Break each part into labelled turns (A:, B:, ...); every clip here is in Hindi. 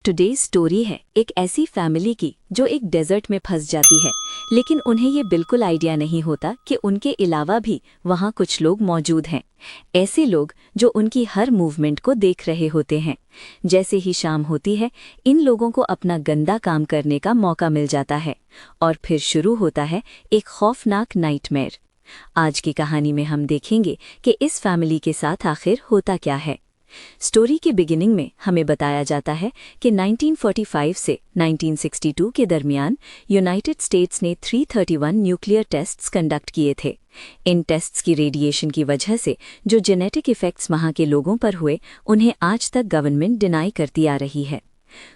A: टुडेज स्टोरी है एक ऐसी फैमिली की जो एक डेजर्ट में फंस जाती है, लेकिन उन्हें ये बिल्कुल आइडिया नहीं होता कि उनके अलावा भी वहाँ कुछ लोग मौजूद हैं। ऐसे लोग जो उनकी हर मूवमेंट को देख रहे होते हैं। जैसे ही शाम होती है, इन लोगों को अपना गंदा काम करने का मौका मिल जाता है और फिर शुरू होता है एक खौफनाक नाइटमेयर। आज की कहानी में हम देखेंगे कि इस फैमिली के साथ आखिर होता क्या है। स्टोरी के बिगिनिंग में हमें बताया जाता है कि 1945 से 1962 के दरमियान यूनाइटेड स्टेट्स ने 331 न्यूक्लियर टेस्ट्स कंडक्ट किए थे। इन टेस्ट्स की रेडिएशन की वजह से जो जेनेटिक इफेक्ट्स वहाँ के लोगों पर हुए, उन्हें आज तक गवर्नमेंट डिनाई करती आ रही है।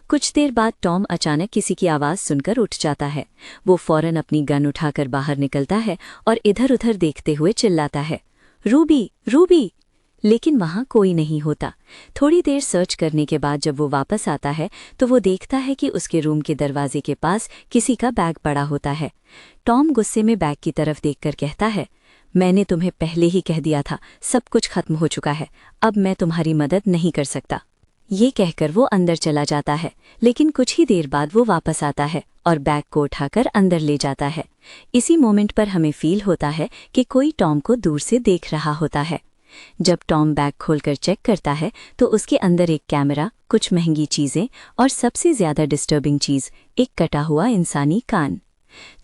A: कुछ देर बाद टॉम अचानक किसी की आवाज़ सुनकर उठ जाता है। वो फौरन अपनी गन उठाकर बाहर निकलता है और इधर-उधर देखते हुए चिल्लाता है, रूबी, रूबी। लेकिन वहाँ कोई नहीं होता। थोड़ी देर सर्च करने के बाद जब वो वापस आता है तो वो देखता है कि उसके रूम के दरवाजे के पास किसी का बैग पड़ा होता है। टॉम गुस्से में बैग की तरफ देखकर कहता है, मैंने तुम्हें पहले ही कह दिया था, सब कुछ खत्म हो चुका है, अब मैं तुम्हारी मदद नहीं कर सकता। ये कहकर वो अंदर चला जाता है, लेकिन कुछ ही देर बाद वो वापस आता है और बैग को उठाकर अंदर ले जाता है। इसी मोमेंट पर हमें फील होता है कि कोई टॉम को दूर से देख रहा होता है। जब टॉम बैग खोलकर चेक करता है तो उसके अंदर एक कैमरा, कुछ महंगी चीजें और सबसे ज्यादा डिस्टर्बिंग चीज, एक कटा हुआ इंसानी कान।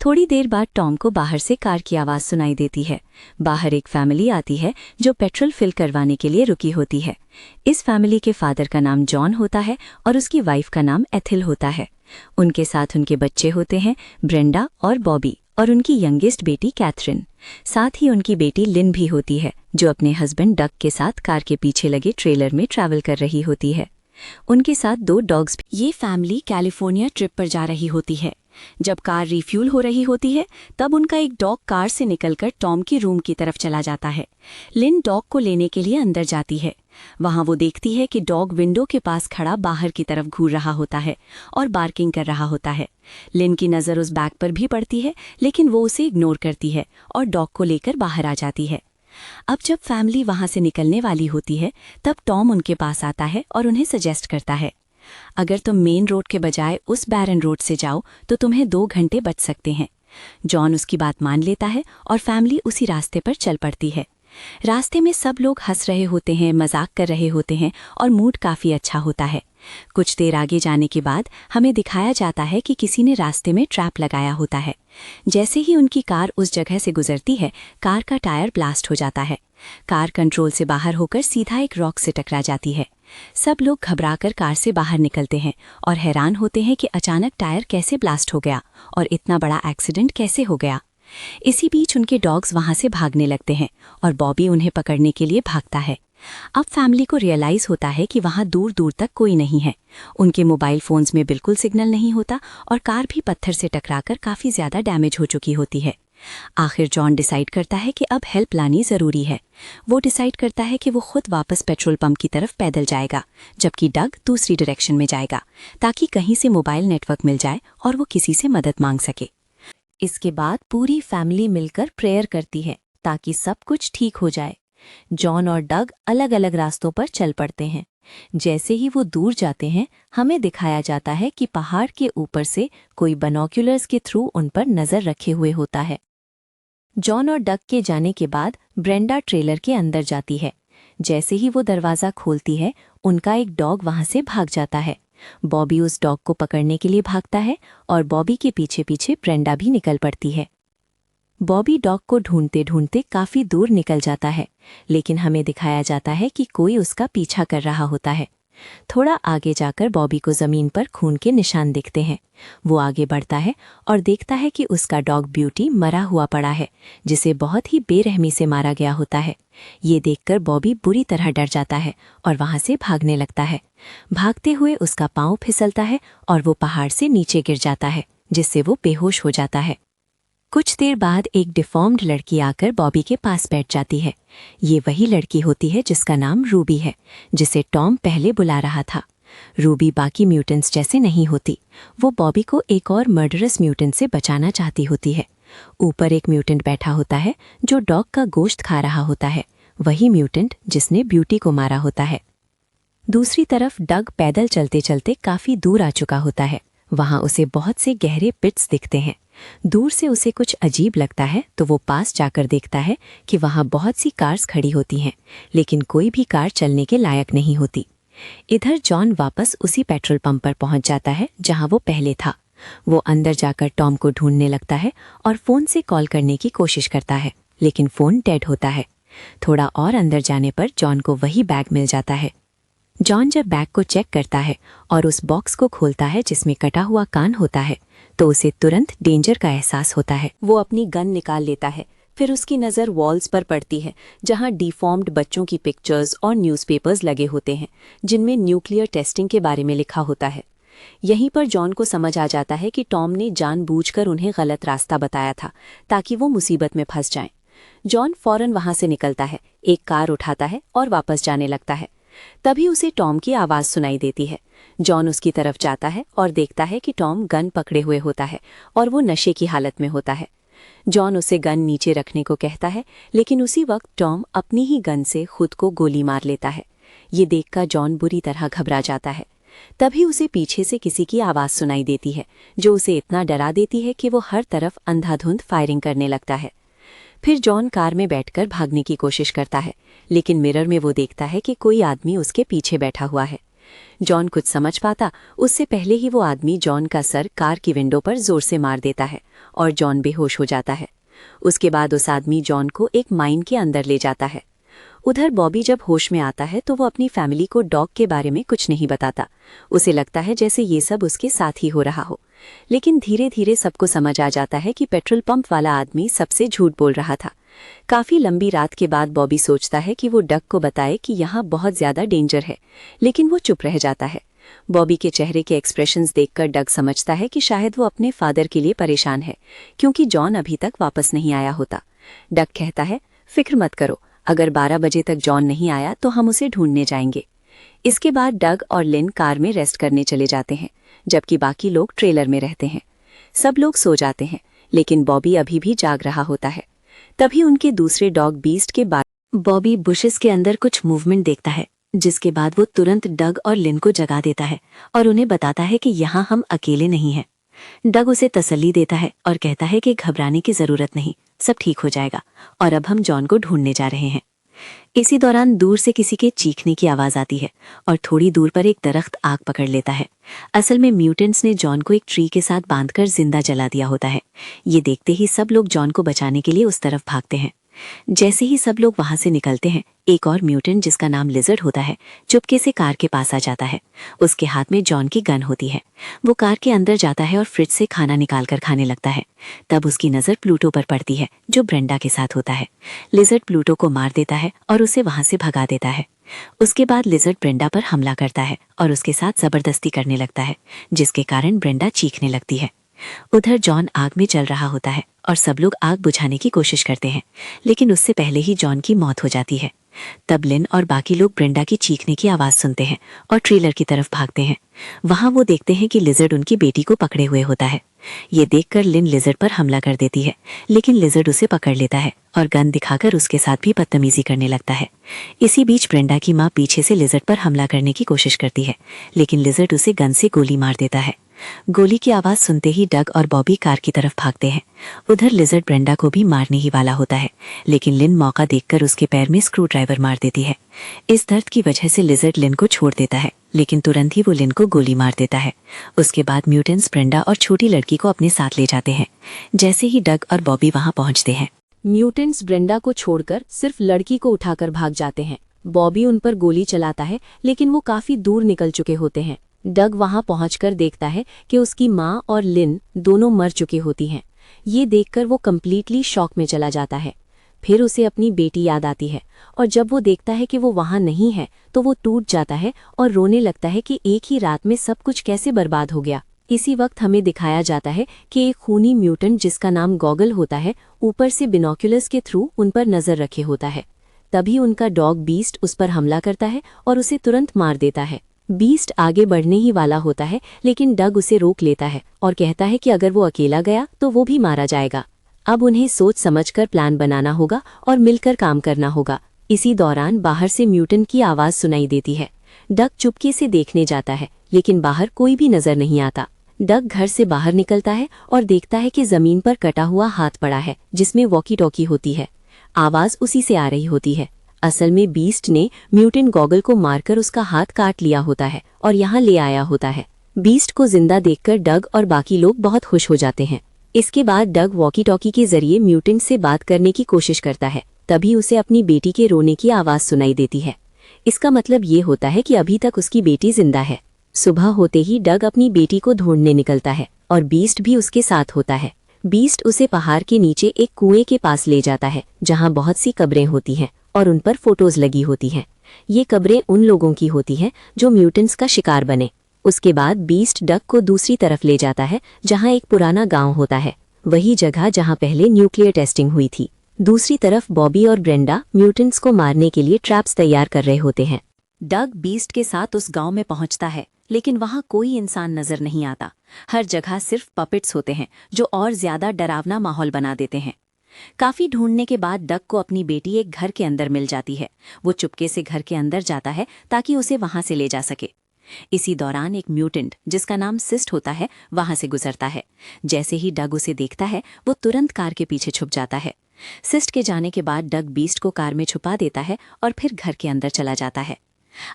A: थोड़ी देर बाद टॉम को बाहर से कार की आवाज़ सुनाई देती है। बाहर एक फैमिली आती है जो पेट्रोल फिल करवाने के लिए रुकी होती है। इस फैमिली के फादर का नाम जॉन होता है और उसकी वाइफ का नाम एथिल होता है। उनके साथ उनके बच्चे होते हैं, ब्रेंडा और बॉबी, और उनकी यंगेस्ट बेटी कैथरीन। साथ ही उनकी बेटी लिन भी होती है जो अपने हस्बैंड डग के साथ कार के पीछे लगे ट्रेलर में ट्रैवल कर रही होती है। उनके साथ 2 डॉग्स। ये फैमिली कैलिफोर्निया ट्रिप पर जा रही होती है। जब कार रिफ्यूल हो रही होती है तब उनका एक डॉग कार से निकलकर टॉम के रूम की तरफ चला जाता है। लिन डॉग को लेने के लिए अंदर जाती है। वहां वो देखती है कि डॉग विंडो के पास खड़ा बाहर की तरफ घूर रहा होता है और बार्किंग कर रहा होता है। लिन की नज़र उस बैग पर भी पड़ती है, लेकिन वो उसे इग्नोर करती है और डॉग को लेकर बाहर आ जाती है। अब जब फैमिली वहां से निकलने वाली होती है तब टॉम उनके पास आता है और उन्हें सजेस्ट करता है, अगर तुम मेन रोड के बजाय उस बैरन रोड से जाओ तो तुम्हें 2 घंटे बच सकते हैं। जॉन उसकी बात मान लेता है और फैमिली उसी रास्ते पर चल पड़ती है। रास्ते में सब लोग हंस रहे होते हैं, मजाक कर रहे होते हैं और मूड काफ़ी अच्छा होता है। कुछ देर आगे जाने के बाद हमें दिखाया जाता है कि किसी ने रास्ते में ट्रैप लगाया होता है। जैसे ही उनकी कार उस जगह से गुजरती है, कार का टायर ब्लास्ट हो जाता है। कार कंट्रोल से बाहर होकर सीधा एक रॉक से टकरा जाती है। सब लोग घबराकर कार से बाहर निकलते हैं और हैरान होते हैं कि अचानक टायर कैसे ब्लास्ट हो गया और इतना बड़ा एक्सीडेंट कैसे हो गया। इसी बीच उनके डॉग्स वहां से भागने लगते हैं और बॉबी उन्हें पकड़ने के लिए भागता है। अब फैमिली को रियलाइज होता है कि वहां दूर दूर तक कोई नहीं है। उनके मोबाइल फोन्स में बिल्कुल सिग्नल नहीं होता और कार भी पत्थर से टकराकर काफ़ी ज़्यादा डैमेज हो चुकी होती है। आखिर जॉन डिसाइड करता है कि अब हेल्प लानी ज़रूरी है। वो डिसाइड करता है कि वो खुद वापस पेट्रोल पंप की तरफ पैदल जाएगा, जबकि डग दूसरी डायरेक्शन में जाएगा ताकि कहीं से मोबाइल नेटवर्क मिल जाए और वो किसी से मदद मांग सके। इसके बाद पूरी फैमिली मिलकर प्रेयर करती है ताकि सब कुछ ठीक हो जाए। जॉन और डग अलग अलग रास्तों पर चल पड़ते हैं। जैसे ही वो दूर जाते हैं, हमें दिखाया जाता है कि पहाड़ के ऊपर से कोई बाइनोक्यूलर्स के थ्रू उन पर नज़र रखे हुए होता है। जॉन और डग के जाने के बाद ब्रेंडा ट्रेलर के अंदर जाती है। जैसे ही वो दरवाज़ा खोलती है, उनका एक डॉग वहां से भाग जाता है। बॉबी उस डॉग को पकड़ने के लिए भागता है और बॉबी के पीछे पीछे ब्रेंडा भी निकल पड़ती है। बॉबी डॉग को ढूंढते ढूंढते काफ़ी दूर निकल जाता है, लेकिन हमें दिखाया जाता है कि कोई उसका पीछा कर रहा होता है। थोड़ा आगे जाकर बॉबी को ज़मीन पर खून के निशान दिखते हैं। वो आगे बढ़ता है और देखता है कि उसका डॉग ब्यूटी मरा हुआ पड़ा है, जिसे बहुत ही बेरहमी से मारा गया होता है। ये देखकर बॉबी बुरी तरह डर जाता है और वहां से भागने लगता है। भागते हुए उसका पाँव फिसलता है और वो पहाड़ से नीचे गिर जाता है, जिससे वो बेहोश हो जाता है। कुछ देर बाद एक डिफॉर्म्ड लड़की आकर बॉबी के पास बैठ जाती है। ये वही लड़की होती है जिसका नाम रूबी है, जिसे टॉम पहले बुला रहा था। रूबी बाकी म्यूटेंट्स जैसे नहीं होती। वो बॉबी को एक और मर्डरस म्यूटेंट से बचाना चाहती होती है। ऊपर एक म्यूटेंट बैठा होता है जो डॉग का गोश्त खा रहा होता है, वही म्यूटेंट जिसने ब्यूटी को मारा होता है। दूसरी तरफ डग पैदल चलते चलते काफी दूर आ चुका होता है। वहां उसे बहुत से गहरे पिट्स दिखते हैं। दूर से उसे कुछ अजीब लगता है तो वो पास जाकर देखता है कि वहां बहुत सी कार्स खड़ी होती हैं, लेकिन कोई भी कार चलने के लायक नहीं होती। इधर जॉन वापस उसी पेट्रोल पंप पर पहुंच जाता है जहां वो पहले था। वो अंदर जाकर टॉम को ढूंढने लगता है और फोन से कॉल करने की कोशिश करता है, लेकिन फोन डेड होता है। थोड़ा और अंदर जाने पर जॉन को वही बैग मिल जाता है। जॉन जब बैग को चेक करता है और उस बॉक्स को खोलता है जिसमें कटा हुआ कान होता है, तो उसे तुरंत डेंजर का एहसास होता है। वो अपनी गन निकाल लेता है। फिर उसकी नज़र वॉल्स पर पड़ती है जहां डिफॉर्म्ड बच्चों की पिक्चर्स और न्यूज़पेपर्स लगे होते हैं जिनमें न्यूक्लियर टेस्टिंग के बारे में लिखा होता है। यहीं पर जॉन को समझ आ जाता है कि टॉम ने जानबूझकर उन्हें गलत रास्ता बताया था ताकि वो मुसीबत में फंस जाएं। जॉन फौरन वहां से निकलता है, एक कार उठाता है और वापस जाने लगता है। तभी उसे टॉम की आवाज़ सुनाई देती है। जॉन उसकी तरफ जाता है और देखता है कि टॉम गन पकड़े हुए होता है और वो नशे की हालत में होता है। जॉन उसे गन नीचे रखने को कहता है, लेकिन उसी वक्त टॉम अपनी ही गन से खुद को गोली मार लेता है। ये देखकर जॉन बुरी तरह घबरा जाता है। तभी उसे पीछे से किसी की आवाज़ सुनाई देती है जो उसे इतना डरा देती है कि वो हर तरफ अंधाधुंध फायरिंग करने लगता है। फिर जॉन कार में बैठकर भागने की कोशिश करता है, लेकिन मिरर में वो देखता है कि कोई आदमी उसके पीछे बैठा हुआ है। जॉन कुछ समझ पाता उससे पहले ही वो आदमी जॉन का सर कार की विंडो पर जोर से मार देता है और जॉन बेहोश हो जाता है। उसके बाद उस आदमी जॉन को एक माइन के अंदर ले जाता है। उधर बॉबी जब होश में आता है तो वो अपनी फैमिली को डॉग के बारे में कुछ नहीं बताता। उसे लगता है जैसे ये सब उसके साथ ही हो रहा हो, लेकिन धीरे धीरे सबको समझ आ जाता है कि पेट्रोल पंप वाला आदमी सबसे झूठ बोल रहा था। काफी लंबी रात के बाद बॉबी सोचता है कि वो डग को बताए कि यहाँ बहुत ज्यादा डेंजर है, लेकिन वो चुप रह जाता है। बॉबी के चेहरे के एक्सप्रेशंस देखकर डग समझता है कि शायद वो अपने फादर के लिए परेशान है, क्योंकि जॉन अभी तक वापस नहीं आया होता। डग कहता है, फिक्र मत करो, अगर 12 बजे तक जॉन नहीं आया तो हम उसे ढूंढने जाएंगे। इसके बाद डग और लिन कार में रेस्ट करने चले जाते हैं, जबकि बाकी लोग ट्रेलर में रहते हैं। सब लोग सो जाते हैं, लेकिन बॉबी अभी भी जाग रहा होता है। तभी उनके दूसरे डॉग बीस्ट के बाद बॉबी बुशेस के अंदर कुछ मूवमेंट देखता है, जिसके बाद वो तुरंत डग और लिन को जगा देता है और उन्हें बताता है कि यहाँ हम अकेले नहीं हैं। डग उसे तसल्ली देता है और कहता है कि घबराने की जरूरत नहीं, सब ठीक हो जाएगा और अब हम जॉन को ढूंढने जा रहे हैं। इसी दौरान दूर से किसी के चीखने की आवाज आती है और थोड़ी दूर पर एक दरख्त आग पकड़ लेता है। असल में म्यूटेंट्स ने जॉन को एक ट्री के साथ बांधकर जिंदा जला दिया होता है। ये देखते ही सब लोग जॉन को बचाने के लिए उस तरफ भागते हैं। जैसे ही सब लोग वहां से निकलते हैं, एक और म्यूटेंट जिसका नाम लिजर्ड होता है चुपके से कार के पास आ जाता है। उसके हाथ में जॉन की गन होती है। वो कार के अंदर जाता है और फ्रिज से खाना निकालकर खाने लगता है। तब उसकी नज़र प्लूटो पर पड़ती है जो ब्रेंडा के साथ होता है। लिजर्ड प्लूटो को मार देता है और उसे वहां से भगा देता है। उसके बाद लिजर्ड ब्रेंडा पर हमला करता है और उसके साथ जबरदस्ती करने लगता है, जिसके कारण ब्रेंडा चीखने लगती है। उधर जॉन आग में जल रहा होता है और सब लोग आग बुझाने की कोशिश करते हैं, लेकिन उससे पहले ही जॉन की मौत हो जाती है। तब लिन और बाकी लोग ब्रेंडा की चीखने की आवाज़ सुनते हैं और ट्रेलर की तरफ भागते हैं। वहां वो देखते हैं कि लिजर्ड उनकी बेटी को पकड़े हुए होता है। ये देखकर लिन लिजर्ड पर हमला कर देती है, लेकिन लिजर्ड उसे पकड़ लेता है और गन दिखाकर उसके साथ भी बदतमीजी करने लगता है। इसी बीच ब्रेंडा की माँ पीछे से लिजर्ड पर हमला करने की कोशिश करती है, लेकिन लिजर्ड उसे गन से गोली मार देता है। गोली की आवाज़ सुनते ही डग और बॉबी कार की तरफ भागते हैं। उधर लिजर्ड ब्रेंडा को भी मारने ही वाला होता है, लेकिन लिन मौका देखकर उसके पैर में स्क्रू ड्राइवर मार देती है। इस दर्द की वजह से लिजर्ड लिन को छोड़ देता है, लेकिन तुरंत ही वो लिन को गोली मार देता है। उसके बाद म्यूटेंट्स ब्रेंडा और छोटी लड़की को अपने साथ ले जाते हैं। जैसे ही डग और बॉबी वहां पहुंचते हैं, म्यूटेंट्स ब्रेंडा को छोड़कर सिर्फ लड़की को उठाकर भाग जाते हैं। बॉबी उन पर गोली चलाता है, लेकिन वो काफी दूर निकल चुके होते हैं। डग वहां पहुंचकर देखता है कि उसकी माँ और लिन दोनों मर चुकी होती हैं। ये देखकर वो कम्प्लीटली शॉक में चला जाता है। फिर उसे अपनी बेटी याद आती है और जब वो देखता है कि वो वहां नहीं है तो वो टूट जाता है और रोने लगता है कि एक ही रात में सब कुछ कैसे बर्बाद हो गया। इसी वक्त हमें दिखाया जाता है कि एक खूनी म्यूटेंट जिसका नाम गॉगल होता है ऊपर से बिनोक्यूलर्स के थ्रू उन पर नजर रखे होता है। तभी उनका डॉग बीस्ट उस पर हमला करता है और उसे तुरंत मार देता है। बीस्ट आगे बढ़ने ही वाला होता है, लेकिन डग उसे रोक लेता है और कहता है कि अगर वो अकेला गया तो वो भी मारा जाएगा। अब उन्हें सोच समझकर प्लान बनाना होगा और मिलकर काम करना होगा। इसी दौरान बाहर से म्यूटेंट की आवाज़ सुनाई देती है। डग चुपके से देखने जाता है, लेकिन बाहर कोई भी नजर नहीं आता। डग घर से बाहर निकलता है और देखता है कि जमीन पर कटा हुआ हाथ पड़ा है, जिसमें वॉकी टॉकी होती है। आवाज उसी से आ रही होती है। असल में बीस्ट ने म्यूटेंट गॉगल को मारकर उसका हाथ काट लिया होता है और यहाँ ले आया होता है। बीस्ट को जिंदा देखकर डग और बाकी लोग बहुत खुश हो जाते हैं। इसके बाद डग वॉकी टॉकी के जरिए म्यूटेंट से बात करने की कोशिश करता है। तभी उसे अपनी बेटी के रोने की आवाज सुनाई देती है। इसका मतलब ये होता है कि अभी तक उसकी बेटी जिंदा है। सुबह होते ही डग अपनी बेटी को ढूंढने निकलता है और बीस्ट भी उसके साथ होता है। बीस्ट उसे पहाड़ के नीचे एक कुएं के पास ले जाता है, जहां बहुत सी कब्रें होती हैं और उन पर फोटोज लगी होती हैं। ये कब्रें उन लोगों की होती हैं जो म्यूटेंट्स का शिकार बने। उसके बाद बीस्ट डग को दूसरी तरफ ले जाता है, जहां एक पुराना गांव होता है, वही जगह जहां पहले न्यूक्लियर टेस्टिंग हुई थी। दूसरी तरफ बॉबी और ब्रेंडा म्यूटेंट्स को मारने के लिए ट्रैप्स तैयार कर रहे होते हैं। डग बीस्ट के साथ उस गांव में पहुंचता है, लेकिन वहां कोई इंसान नजर नहीं आता। हर जगह सिर्फ पपेट्स होते हैं जो और ज्यादा डरावना माहौल बना देते हैं। काफी ढूंढने के बाद डग को अपनी बेटी एक घर के अंदर मिल जाती है। वो चुपके से घर के अंदर जाता है ताकि उसे वहां से ले जा सके। इसी दौरान एक म्यूटेंट जिसका नाम सिस्ट होता है वहां से गुजरता है। जैसे ही डग उसे देखता है, वो तुरंत कार के पीछे छुप जाता है। सिस्ट के जाने के बाद डग बीस्ट को कार में छुपा देता है और फिर घर के अंदर चला जाता है।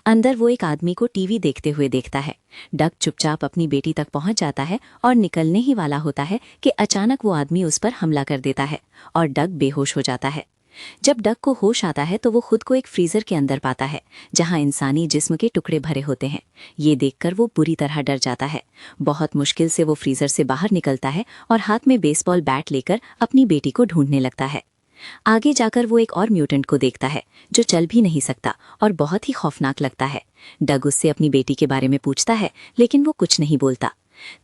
A: अंदर वो एक आदमी को टीवी देखते हुए देखता है। डग चुपचाप अपनी बेटी तक पहुंच जाता है और निकलने ही वाला होता है कि अचानक वो आदमी उस पर हमला कर देता है और डग बेहोश हो जाता है। जब डग को होश आता है तो वो खुद को एक फ्रीजर के अंदर पाता है, जहां इंसानी जिस्म के टुकड़े भरे होते हैं। ये देखकर वो बुरी तरह डर जाता है। बहुत मुश्किल से वो फ्रीजर से बाहर निकलता है और हाथ में बेसबॉल बैट लेकर अपनी बेटी को ढूंढने लगता है। आगे जाकर वो एक और म्यूटेंट को देखता है जो चल भी नहीं सकता और बहुत ही खौफनाक लगता है। डग उससे अपनी बेटी के बारे में पूछता है, लेकिन वो कुछ नहीं बोलता।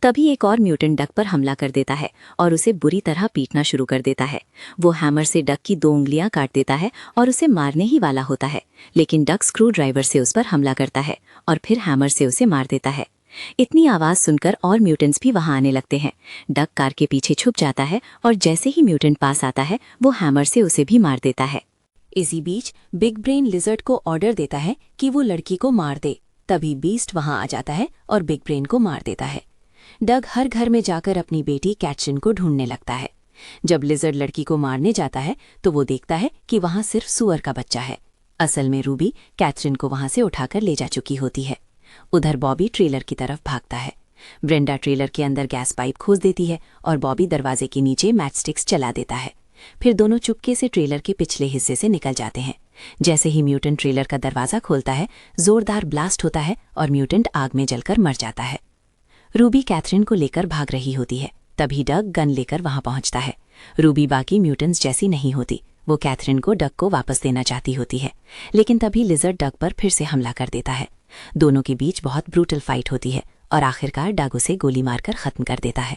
A: तभी एक और म्यूटेंट डग पर हमला कर देता है और उसे बुरी तरह पीटना शुरू कर देता है। वो हैमर से डग की 2 उंगलियां काट देता है और उसे मारने ही वाला होता है, लेकिन डग स्क्रू ड्राइवर से उस पर हमला करता है और फिर हैमर से उसे मार देता है। इतनी आवाज सुनकर और म्यूटेंट्स भी वहां आने लगते हैं। डग कार के पीछे छुप जाता है और जैसे ही म्यूटेंट पास आता है, वो हैमर से उसे भी मार देता है। इसी बीच बिग ब्रेन लिजर्ड को ऑर्डर देता है कि वो लड़की को मार दे। तभी बीस्ट वहां आ जाता है और बिग ब्रेन को मार देता है। डग हर घर में जाकर अपनी बेटी कैट्रिन को ढूंढने लगता है। जब लिजर्ड लड़की को मारने जाता है तो वो देखता है कि वहां सिर्फ सुअर का बच्चा है। असल में रूबी कैट्रिन को वहां से उठाकर ले जा चुकी होती है। उधर बॉबी ट्रेलर की तरफ भागता है। ब्रेंडा ट्रेलर के अंदर गैस पाइप खोज देती है और बॉबी दरवाजे के नीचे मैच स्टिक्स चला देता है। फिर दोनों चुपके से ट्रेलर के पिछले हिस्से से निकल जाते हैं। जैसे ही म्यूटेंट ट्रेलर का दरवाजा खोलता है, जोरदार ब्लास्ट होता है और म्यूटेंट आग में जलकर मर जाता है। रूबी कैथरीन को लेकर भाग रही होती है। तभी डग गन लेकर वहां पहुंचता है। रूबी बाकी म्यूटेंट्स जैसी नहीं होती। वो कैथरीन को डग को वापस देना चाहती होती है, लेकिन तभी लिजर्ड डग पर फिर से हमला कर देता है। दोनों के बीच बहुत ब्रूटल फाइट होती है और आखिरकार डग उसे गोली मारकर खत्म कर देता है।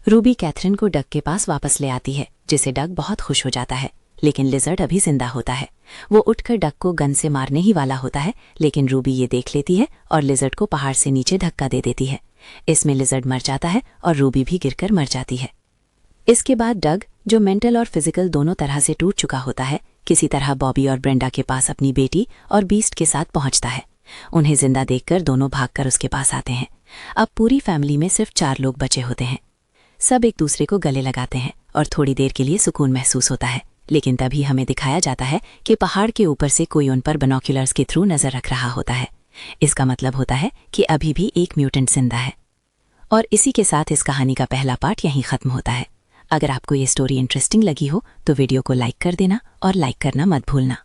A: रूबी कैथरीन को डग के पास वापस ले आती है, जिसे डग बहुत खुश हो जाता है। लेकिन लिजर्ड अभी जिंदा होता है। वो उठकर डग को गन से मारने ही वाला होता है, लेकिन रूबी ये देख लेती है और लिजर्ड को पहाड़ से नीचे धक्का दे देती है। इसमें लिजर्ड मर जाता है और रूबी भी गिरकर मर जाती है। इसके बाद डग, जो मेंटल और फिजिकल दोनों तरह से टूट चुका होता है, किसी तरह बॉबी और ब्रेंडा के पास अपनी बेटी और बीस्ट के साथ पहुंचता है। उन्हें जिंदा देखकर दोनों भागकर उसके पास आते हैं। अब पूरी फैमिली में सिर्फ 4 लोग बचे होते हैं। सब एक दूसरे को गले लगाते हैं और थोड़ी देर के लिए सुकून महसूस होता है। लेकिन तभी हमें दिखाया जाता है कि पहाड़ के ऊपर से कोई उन पर बाइनोक्यूलर्स के थ्रू नजर रख रहा होता है। इसका मतलब होता है कि अभी भी एक म्यूटेंट जिंदा है। और इसी के साथ इस कहानी का पहला पार्ट यहीं खत्म होता है। अगर आपको ये स्टोरी इंटरेस्टिंग लगी हो तो वीडियो को लाइक कर देना और लाइक करना मत भूलना।